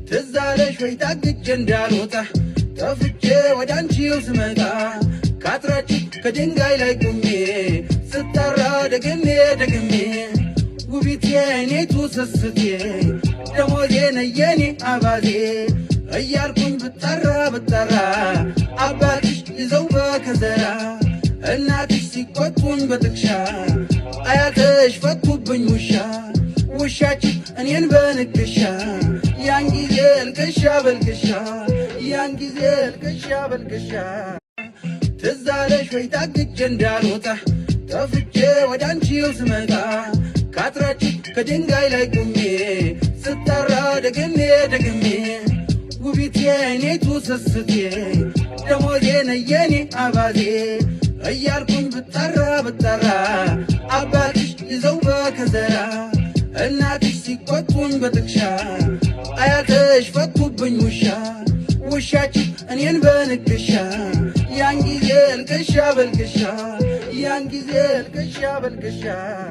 ትዛለሽ ወይ ታግቼ እንዳልወጣ ጠፍቼ ወደ አንቺው ስመጣ ካትራች ከድንጋይ ላይ ቆሜ ስጠራ ደግሜ ውቢቴ እኔቱ ስስቴ ደሞዜ ነየኔ አባዜ እያልኩኝ ብጠራ አባትሽ ይዘው በከዘራ እናትሽ ሲቆጡኝ በጥቅሻ አያትሽ ፈቱብኝ ውሻችን እኔን በንክሻ ያን ጊዜ ልቅሻ በልቅሻ ትዛለሽ ወይ ታግቼ እንዳልወጣ ጠፍቼ ወደ አንቺው ስመጣ ካትራች ከድንጋይ ላይ ቆሜ ስጠራ ደግሜ ውቢቴ እኔቱ ስስቴ ደሞዜ ነየኔ አባዜ እያልኩኝ ብጠራ አባትሽ ይዘው በከዘራ እናትሽ ሲቆጡኝ በጥቅሻ አያትሽ ፈቱብኝ ውሻችን እኔን በንክሻ ያን ጊዜ ልቅሻ በልቅሻ